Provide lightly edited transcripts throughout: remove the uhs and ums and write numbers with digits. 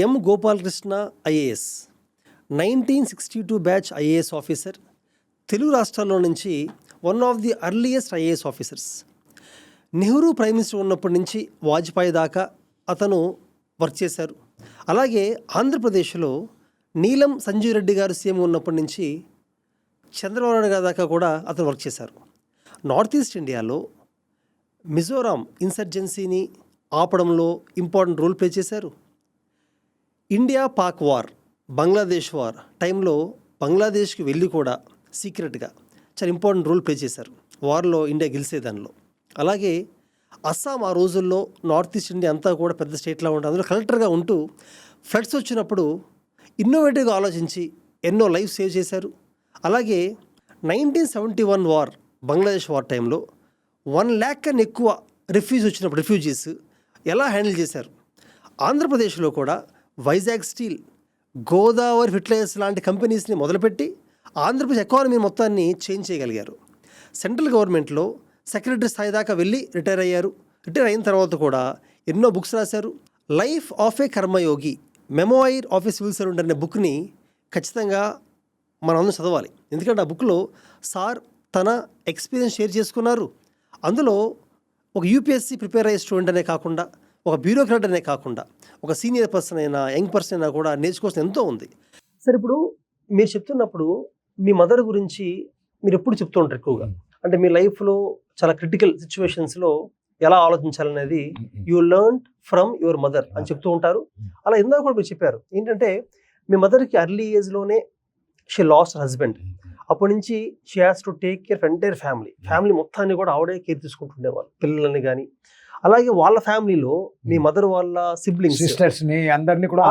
ఎం Gopalakrishna IAS 1962 batch IAS officer, Telugu రాష్ట్రాల్లో నుంచి one of the earliest IAS officers. Nehru prime minister ఉన్నప్పటి నుంచి వాజ్పేయి దాకా అతను వర్క్ చేశారు. అలాగే ఆంధ్రప్రదేశ్లో నీలం సంజీవ్ రెడ్డి గారు సీఎం ఉన్నప్పటి నుంచి చంద్రబాబు నాయుడు గారి దాకా కూడా అతను వర్క్ చేశారు. నార్త్ ఈస్ట్ ఇండియాలో మిజోరాం ఇన్సర్జెన్సీని ఆపడంలో ఇంపార్టెంట్ రోల్ ప్లే చేశారు. India Pak war, Bangladesh war టైంలో బంగ్లాదేశ్కి వెళ్ళి కూడా సీక్రెట్గా చాలా ఇంపార్టెంట్ రోల్ ప్లే చేశారు. వార్లో ఇండియా గెలిచేదానిలో. అలాగే అస్సాం ఆ రోజుల్లో నార్త్ ఈస్ట్ ఇండియా అంతా కూడా పెద్ద స్టేట్లా ఉంటుంది. అందులో కలెక్టర్గా ఉంటూ ఫ్లడ్స్ వచ్చినప్పుడు ఇన్నోవేటివ్గా ఆలోచించి ఎన్నో లైఫ్ సేవ్ చేశారు. అలాగే 1971 వార్, బంగ్లాదేశ్ వార్ టైంలో 1 lakh కన్నా ఎక్కువ రిఫ్యూజీస్ ఎలా హ్యాండిల్ చేశారు. ఆంధ్రప్రదేశ్లో కూడా వైజాగ్ స్టీల్, గోదావరి ఫెర్టిలైజర్స్ లాంటి కంపెనీస్ని మొదలుపెట్టి ఆంధ్రప్రదేశ్ ఎకానమీ మొత్తాన్ని చేంజ్ చేయగలిగారు. సెంట్రల్ గవర్నమెంట్లో సెక్రటరీ స్థాయి దాకా వెళ్ళి రిటైర్ అయ్యారు. రిటైర్ అయిన తర్వాత కూడా ఎన్నో బుక్స్ రాశారు. Life of A Karmayogi, memoir of A civil servant అనే బుక్ని ఖచ్చితంగా మనం చదవాలి. ఎందుకంటే ఆ బుక్లో సార్ తన ఎక్స్పీరియన్స్ షేర్ చేసుకున్నారు. అందులో ఒక యూపీఎస్సీ ప్రిపేర్ అయ్యే స్టూడెంట్ అనే కాకుండా, ఒక బ్యూరోక్రాట్ అనే కాకుండా, ఒక సీనియర్ పర్సన్ అయినా యంగ్ పర్సన్ అయినా కూడా నేర్చుకోవాల్సిన ఎంతో ఉంది. సార్, ఇప్పుడు మీరు చెప్తున్నప్పుడు మీ మదర్ గురించి మీరు ఎప్పుడు చెప్తూ ఉంటారు ఎక్కువగా, అంటే మీ లైఫ్లో చాలా క్రిటికల్ సిచ్యువేషన్స్లో ఎలా ఆలోచించాలనేది you learn from your mother అని చెప్తూ ఉంటారు. అలా ఇందాక కూడా మీరు చెప్పారు ఏంటంటే మీ మదర్కి అర్లీ ఏజ్లోనే షీ లాస్ట్ హస్బెండ్. అప్పటి నుంచి she has to take care of entire family మొత్తాన్ని కూడా ఆవిడే కేర్ తీసుకుంటుండేవాళ్ళు, పిల్లల్ని కానీ. అలాగే వాళ్ళ ఫ్యామిలీలో మీ మదర్ వాళ్ళ సిబ్లింగ్స్, సిస్టర్స్ని అందరినీ కూడా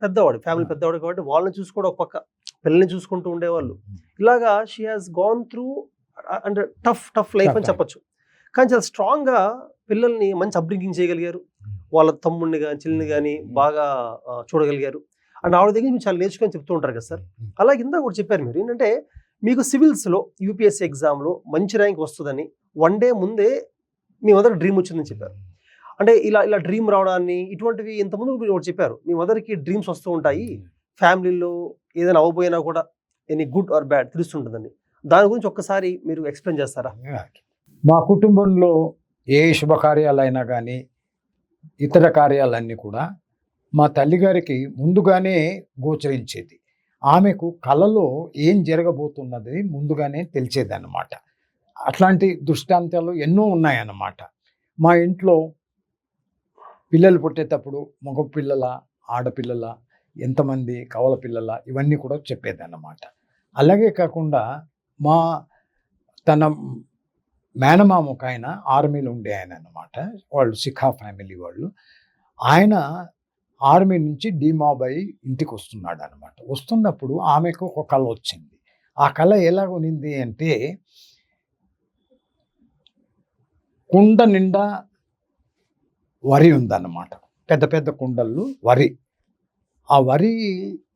పెద్దవాడు, ఫ్యామిలీ పెద్దవాడు కాబట్టి వాళ్ళని చూసుకోవడం ఒక పక్క, పిల్లల్ని చూసుకుంటూ ఉండేవాళ్ళు. ఇలాగా షీ హాస్ గాన్ త్రూ అంటే టఫ్ లైఫ్ అని చెప్పొచ్చు. కానీ చాలా స్ట్రాంగ్గా పిల్లల్ని మంచి అప్బ్రింగింగ్ చేయగలిగారు. వాళ్ళ తమ్ముడిని కానీ చెల్లిని కానీ బాగా చూడగలిగారు. అండ్ ఆవిడ దగ్గర మీరు చాలా నేర్చుకొని చెప్తూ ఉంటారు కదా సార్. అలాగే ఇందాక కూడా చెప్పారు మీరు ఏంటంటే మీకు సివిల్స్లో యూపీఎస్సీ ఎగ్జామ్లో మంచి ర్యాంక్ వస్తుందని 1 day ముందే మీ మదర్ డ్రీమ్ వచ్చిందని చెప్పారు. అంటే ఇలా డ్రీమ్ రావడాన్ని ఇటువంటివి ఇంతకుముందు మీరు ఒకటి చెప్పారు, మీ మదర్కి డ్రీమ్స్ వస్తూ ఉంటాయి, ఫ్యామిలీలో ఏదైనా అవ్వబోయినా కూడా ఎనీ గుడ్ ఆర్ బ్యాడ్ తెలుస్తుంటుందని. దాని గురించి ఒక్కసారి మీరు ఎక్స్ప్లెయిన్ చేస్తారా? మా కుటుంబంలో ఏ శుభకార్యాలైనా కానీ ఇతర కార్యాలన్నీ కూడా మా తల్లిగారికి ముందుగానే గోచరించేది. ఆమెకు కలలో ఏం జరగబోతున్నది ముందుగానే తెలిసేదన్నమాట. అట్లాంటి దృష్టాంతాలు ఎన్నో ఉన్నాయన్నమాట. మా ఇంట్లో పిల్లలు పుట్టేటప్పుడు మగ పిల్లల, ఆడపిల్లల, ఎంతమంది కవల పిల్లల, ఇవన్నీ కూడా చెప్పేదన్నమాట. అలాగే కాకుండా తన మేనమామ ఒక ఆయన ఆర్మీలో ఉండే ఆయన అన్నమాట. వాళ్ళు సిఖా ఫ్యామిలీ వాళ్ళు. ఆయన ఆర్మీ నుంచి డిమాబ్ అయి ఇంటికి వస్తున్నాడు అనమాట. వస్తున్నప్పుడు ఆమెకు ఒక కళ వచ్చింది. ఆ కళ ఎలా ఉన్నింది అంటే కుండ నిండా వరి ఉందన్నమాట. పెద్ద పెద్ద కుండలు వరి. ఆ వరి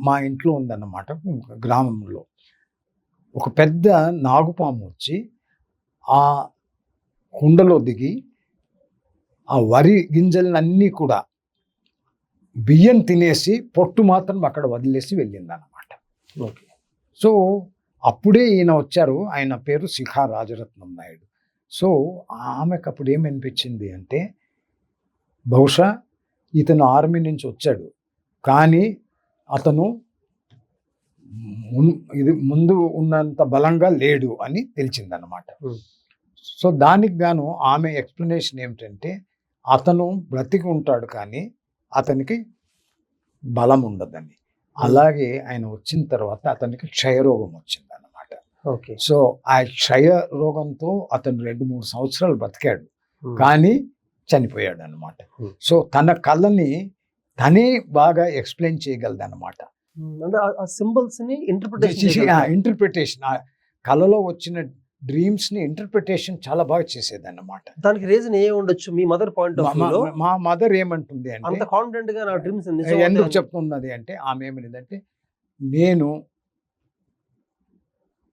మా ఇంట్లో ఉందన్నమాట. గ్రామంలో ఒక పెద్ద నాగుపాము వచ్చి ఆ కుండలో దిగి ఆ వరి గింజలన్నీ కూడా బియ్యం తినేసి పొట్టు మాత్రం అక్కడ వదిలేసి వెళ్ళిందన్నమాట. ఓకే. సో అప్పుడే ఈయన వచ్చారు. ఆయన పేరు శిఖా రాజరత్నం నాయుడు. సో ఆమెకు అప్పుడు ఏమనిపించింది అంటే బహుశా ఇతను ఆర్మీ నుంచి వచ్చాడు, కానీ అతను ముందు ఉన్నంత బలంగా లేడు అని తెలిసిందన్నమాట. సో దానికి గాను ఆమె ఎక్స్ప్లెనేషన్ ఏమిటంటే అతను బ్రతికి ఉంటాడు కానీ అతనికి బలం ఉండదని. అలాగే ఆయన వచ్చిన తర్వాత అతనికి క్షయరోగం వచ్చిందన్నమాట. ఓకే. సో ఆ క్షయ రోగంతో అతను 2-3 సంవత్సరాలు బ్రతికాడు, కానీ చనిపోయాడు అనమాట. సో తన కళని తనే బాగా ఎక్స్ప్లెయిన్ చేయగలదన్నమాట. అంటే ఆ సింబల్స్ ని ఇంటర్ప్రిటేషన్ కళలో వచ్చిన డ్రీమ్స్ ని ఇంటర్ప్రిటేషన్ చాలా బాగా చేసేదన్నమాట. దానికి రీజన్ ఏ ఉండొచ్చు మీ మదర్ పాయింట్ ఆఫ్ వ్యూలో? మా మదర్ ఏమంటుంది అంటే, అంత కాన్ఫిడెంట్ గా నా డ్రీమ్స్ ఎందుకు చెప్తున్నది అంటే, ఆమె ఏమనిందంటే నేను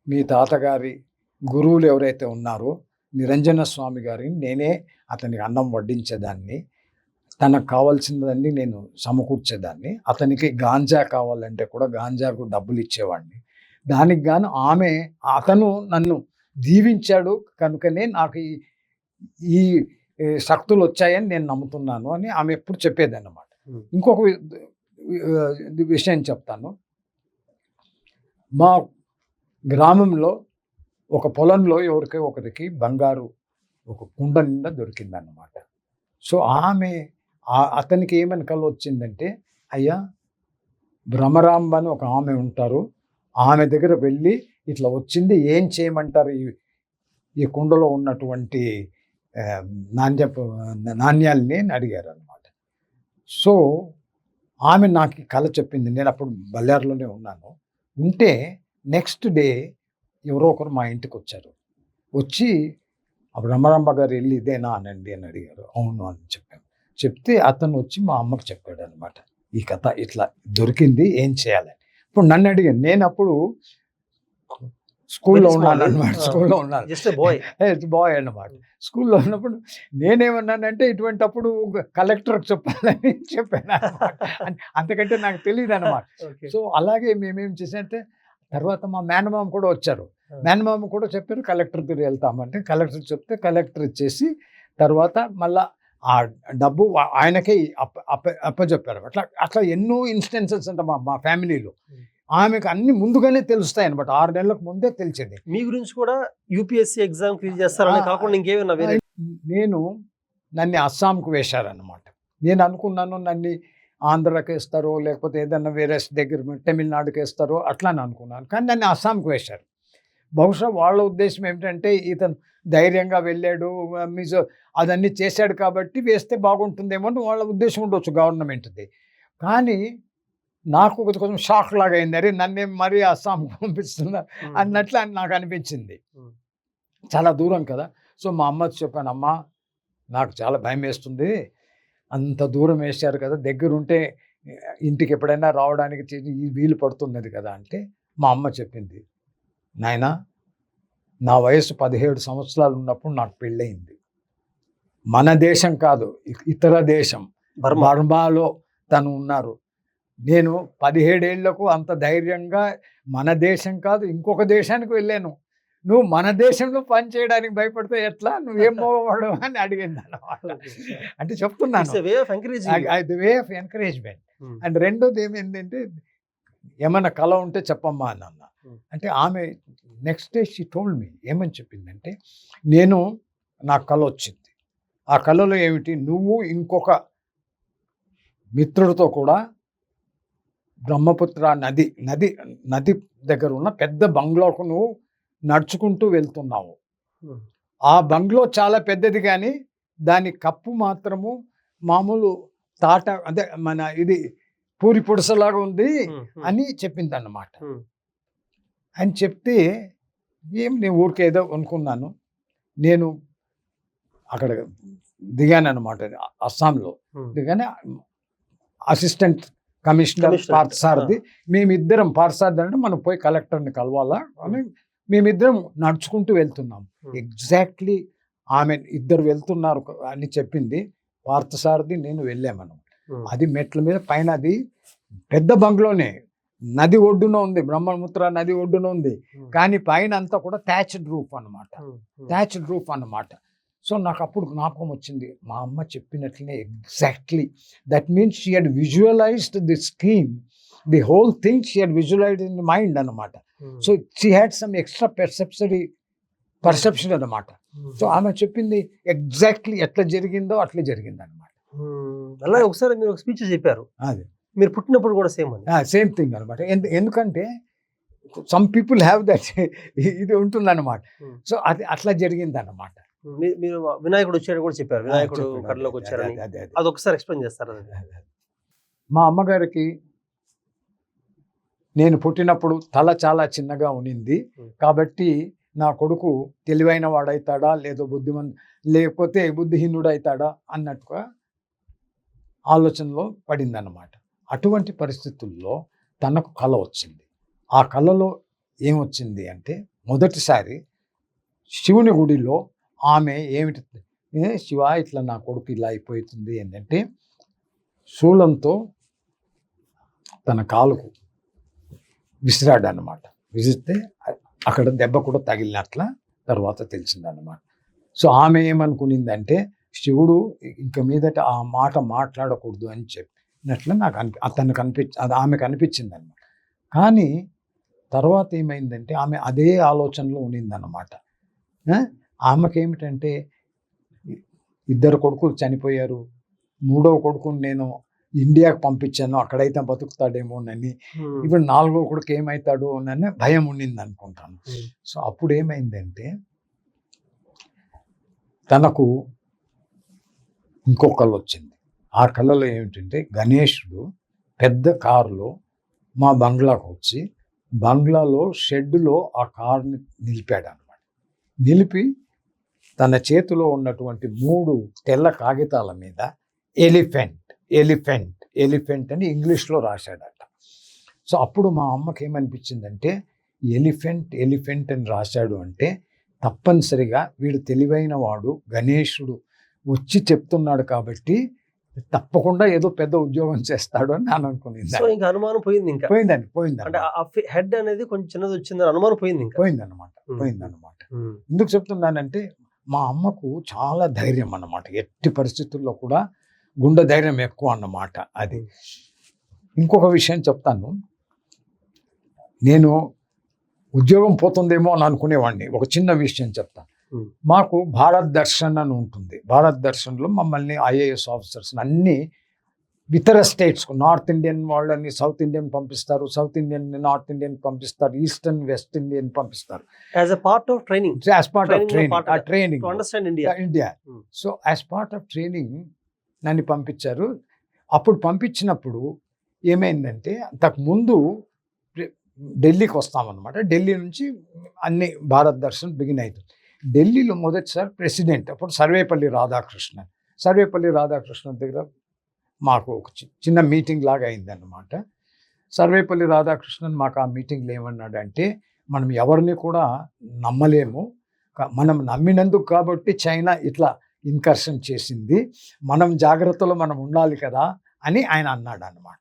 మీ తాతగారి గురువులు ఎవరైతే ఉన్నారో నిరంజన స్వామి గారిని నేనే అతనికి అన్నం వడ్డించేదాన్ని. తనకు కావాల్సినవన్నీ నేను సమకూర్చేదాన్ని. అతనికి గాంజా కావాలంటే కూడా గాంజాకు డబ్బులు ఇచ్చేవాడిని. దానికి గాను అతను నన్ను దీవించాడు కనుకనే నాకు ఈ శక్తులు వచ్చాయని నేను నమ్ముతున్నాను అని ఆమె ఎప్పుడు చెప్పేదన్నమాట. ఇంకొక విషయం చెప్తాను. మా గ్రామంలో ఒక పొలంలో ఒకరికి బంగారు ఒక కుండ నిండా దొరికిందన్నమాట. సో అతనికి ఏమని కల వచ్చిందంటే, అయ్యా భ్రమరాంబ అని ఒక ఆమె ఉంటారు, ఆమె దగ్గర వెళ్ళి ఇట్లా వచ్చింది, ఏం చేయమంటారు ఈ కుండలో ఉన్నటువంటి నాణ్యాలని అడిగారు అనమాట. సో ఆమె నాకు కళ చెప్పింది. నేను అప్పుడు బళ్ళారిలోనే ఉన్నాను. ఉంటే నెక్స్ట్ డే ఎవరో ఒకరు మా ఇంటికి వచ్చారు. వచ్చి అప్పుడు రమరాంబ గారు వెళ్ళి ఇదేనా అనండి అని అడిగారు. అవును అని చెప్పాను. చెప్తే అతను వచ్చి మా అమ్మకి చెప్పాడు అనమాట, ఈ కథ ఇట్లా దొరికింది, ఏం చేయాలని. ఇప్పుడు నన్ను అడిగాను. నేను అప్పుడు స్కూల్లో ఉన్నాను అనమాట. స్కూల్లో ఉన్నాను, బాయ్ అన్నమాట. స్కూల్లో ఉన్నప్పుడు నేనేమన్నానంటే, ఇటువంటి అప్పుడు కలెక్టర్కి చెప్పాలని చెప్పాను అనమాట. అంతకంటే నాకు తెలియదు అనమాట. సో అలాగే మేమేం చేసామంటే, తర్వాత మా మేనమామ కూడా వచ్చారు. మేనమామ కూడా చెప్పారు కలెక్టర్ దగ్గర వెళ్తామంటే, కలెక్టర్ చెప్తే కలెక్టర్ ఇచ్చేసి తర్వాత మళ్ళా ఆ డబ్బు ఆయనకే అప్పచెప్పారు. అట్లా ఎన్నో ఇన్స్టెన్సెస్ అంట మా ఫ్యామిలీలో. ఆమెకు అన్ని ముందుగానే తెలుస్తాయి అనమాట. 6 నెలలకు ముందే తెలిసేది. మీ గురించి కూడా యూపీఎస్సీ ఎగ్జామ్ క్లియర్ చేస్తారని కాకుండా ఇంకేమైనా వేరే? నన్ను అస్సాంకు వేశారనమాట. నేను అనుకున్నాను నన్ను ఆంధ్రాకి వేస్తారో లేకపోతే ఏదన్నా వేరే దగ్గర తమిళనాడుకి వేస్తారో అట్లా అని అనుకున్నాను. కానీ నన్ను అస్సాంకి వేశారు. బహుశా వాళ్ళ ఉద్దేశం ఏమిటంటే, ఇతను ధైర్యంగా వెళ్ళాడు, అదన్నీ చేశాడు కాబట్టి వేస్తే బాగుంటుందేమో అని వాళ్ళ ఉద్దేశం ఉండొచ్చు గవర్నమెంట్ది. కానీ నాకు కొంచెం షాక్ లాగా అయింది. అరే నన్నేం మరీ అస్సాంకి పంపిస్తున్నా అన్నట్లు నాకు అనిపించింది. చాలా దూరం కదా. సో మా అమ్మకి చెప్పాను, అమ్మ నాకు చాలా భయం వేస్తుంది, అంత దూరం వేశారు కదా, దగ్గరుంటే ఇంటికి ఎప్పుడైనా రావడానికి వీలు పడుతున్నది కదా అంటే, మా అమ్మ చెప్పింది, నాయనా నా వయసు 17 సంవత్సరాలు ఉన్నప్పుడు నాకు పెళ్ళయింది. మన దేశం కాదు, ఇతర దేశం బర్మాలో తను ఉన్నారు. నేను 17 ఏళ్లకు అంత ధైర్యంగా మన దేశం కాదు ఇంకొక దేశానికి వెళ్ళాను. నువ్వు మన దేశంలో పని చేయడానికి భయపడితే ఎట్లా, నువ్వేం మోగవాడు అని అడిగింది అన్నమాట. అంటే చెప్తున్నాను, వే ఆఫ్ ఎంకరేజ్మెంట్. అండ్ రెండోది ఏమైందంటే, ఏమన్నా కళ ఉంటే చెప్పమ్మా అని అన్న. అంటే ఆమె next day she told me, ఏమని చెప్పిందంటే, నాకు కళ వచ్చింది. ఆ కళలో ఏమిటి, నువ్వు ఇంకొక మిత్రుడితో కూడా బ్రహ్మపుత్ర నది దగ్గర ఉన్న పెద్ద బంగ్లాకు నువ్వు నడుచుకుంటూ వెళ్తున్నావు. ఆ బంగ్లో చాలా పెద్దది, కానీ దాని కప్పు మాత్రము మామూలు తాట, అదే మన ఇది పూరి పొడుసలాగా ఉంది అని చెప్పింది అన్నమాట. అని చెప్తే నేను ఊరికే ఏదో అనుకున్నాను. నేను అక్కడ దిగాను అనమాట, అస్సాంలో దిగానే అసిస్టెంట్ కమిషనర్ పార్థసారథి, మేమిద్దరం, పార్థసారథి అంటే మనం పోయి కలెక్టర్ని కలవాలా అని మేమిద్దరం నడుచుకుంటూ వెళ్తున్నాం. ఎగ్జాక్ట్లీ ఆమె ఇద్దరు వెళ్తున్నారు అని చెప్పింది. పార్థసారథి నేను వెళ్ళామను. అది మెట్ల మీద పైన, అది పెద్ద బంగ్లోనే, నది ఒడ్డున ఉంది, బ్రహ్మపుత్ర నది ఒడ్డున ఉంది, కానీ పైన అంతా కూడా థ్యాచ్డ్ రూఫ్ అన్నమాట. సో నాకు అప్పుడు జ్ఞాపకం వచ్చింది, మా అమ్మ చెప్పినట్లనే exactly. That means she had visualized the scheme, the whole thing she had visualized in the mind అన్నమాట. So she had some extra perception అన్నమాట. సో ఆమె చెప్పింది ఎగ్జాక్ట్లీ ఎట్లా జరిగిందో అట్లా జరిగింది అన్నమాట. అలాగే ఒకసారి మీరు ఒక స్పీచ్ చెప్పారు, అది మీరు పుట్టినప్పుడు కూడా సేమ్ థింగ్ అనమాట. ఎందుకంటే సమ్ పీపుల్ హ్యావ్ దట్ ఇది ఉంటుందన్నమాట. సో అది అట్లా జరిగింది అన్నమాట. మీరు వినాయకుడు వచ్చారని కూడా చెప్పారు, వినాయకుడు కళ్ళలోకి వచ్చారని, అది ఒకసారి ఎక్స్ప్లెయిన్ చేస్తారు. మా అమ్మగారికి నేను పుట్టినప్పుడు తల చాలా చిన్నగా ఉన్నింది కాబట్టి నా కొడుకు తెలివైన వాడైతాడా లేకపోతే బుద్ధిహీనుడు అవుతాడా అన్నట్టుగా ఆలోచనలో పడిందన్నమాట. అటువంటి పరిస్థితుల్లో తనకు కళ వచ్చింది. ఆ కళలో ఏమొచ్చింది అంటే, మొదటిసారి శివుని గుడిలో ఆమె ఏమిటి, శివ ఇట్లా నా కొడుకు ఇలా అయిపోతుంది ఏంటంటే, శూలంతో తన కాలుకు విసిరాడు అనమాట. విసిరితే అక్కడ దెబ్బ కూడా తగిలినట్ల తర్వాత తెలిసిందన్నమాట. సో ఆమె ఏమనుకునిందంటే శివుడు ఇంక మీదట ఆ మాట మాట్లాడకూడదు అని చెప్పినట్లు నాకు అది ఆమెకు అనిపించింది అనమాట. కానీ తర్వాత ఏమైందంటే ఆమె అదే ఆలోచనలో ఉన్నిందన్నమాట. ఆమెకేమిటంటే 2 కొడుకులు చనిపోయారు, 3వ కొడుకుని నేను ఇండియాకు పంపించాను, అక్కడైతే బతుకుతాడేమోనని, ఇప్పుడు 4వ కొడుకు ఏమవుతాడో అని భయం ఉండింది అనుకుంటాను. సో అప్పుడు ఏమైందంటే తనకు ఇంకో కళ వచ్చింది. ఆ కళలో ఏమిటంటే గణేశుడు పెద్ద కారులో మా బంగ్లాకు వచ్చి బంగ్లాలో షెడ్డులో ఆ కారుని నిలిపాడు అనమాట. నిలిపి తన చేతిలో ఉన్నటువంటి 3 తెల్ల కాగితాల మీద ఎలిఫెంట్ ఎలిఫెంట్ ఎలిఫెంట్ అని ఇంగ్లీష్లో రాశాడట. సో అప్పుడు మా అమ్మకి ఏమనిపించిందంటే ఎలిఫెంట్ ఎలిఫెంట్ అని రాశాడు అంటే తప్పనిసరిగా వీడు తెలివైన వాడు, గణేశుడు వచ్చి చెప్తున్నాడు కాబట్టి తప్పకుండా ఏదో పెద్ద ఉద్యోగం చేస్తాడు అని నేను అనుకునేది. సో ఇంకా అనుమానం పోయింది. ఇంకా పోయిందండి అంటే ఆ హెడ్ అనేది కొంచెం చిన్నది వచ్చిందని అనుమానం పోయింది. ఇంకా పోయిందన్నమాట. ఎందుకు చెప్తున్నానంటే మా అమ్మకు చాలా ధైర్యం అన్నమాట. ఎట్టి పరిస్థితుల్లో కూడా గుండె ధైర్యం ఎక్కువ అన్నమాట. అది ఇంకొక విషయం చెప్తాను. నేను ఉద్యోగం పోతుందేమో అని అనుకునేవాడిని. ఒక చిన్న విషయం చెప్తాను. మాకు భారత్ దర్శన్ అని ఉంటుంది. భారత్ దర్శన్లో మమ్మల్ని ఐఏఎస్ ఆఫీసర్స్ అన్ని ఇతర స్టేట్స్కు, నార్త్ ఇండియన్ వాళ్ళని సౌత్ ఇండియన్ పంపిస్తారు, సౌత్ ఇండియన్ నార్త్ ఇండియన్ పంపిస్తారు, ఈస్టర్న్ వెస్ట్ ఇండియన్ పంపిస్తారు. As a part of training, India. So as part of training నన్ను పంపించారు. అప్పుడు పంపించినప్పుడు ఏమైందంటే అంతకుముందు ఢిల్లీకి వస్తామన్నమాట. ఢిల్లీ నుంచి అన్ని భారత్ దర్శన్ బిగిన్ అవుతుంది. ఢిల్లీలో మొదటిసారి ప్రెసిడెంట్ అప్పుడు సర్వేపల్లి రాధాకృష్ణన్ దగ్గర మాకు ఒక చిన్న మీటింగ్ లాగా అయిందన్నమాట. సర్వేపల్లి రాధాకృష్ణన్ మాకు ఆ మీటింగ్లో ఏమన్నాడంటే మనం ఎవరిని కూడా నమ్మలేము, మనం నమ్మినందుకు కాబట్టి చైనా ఇట్లా ఇన్కర్షన్ చేసింది, మనం జాగ్రత్తలో మనం ఉండాలి కదా అని ఆయన అన్నాడు అన్నమాట.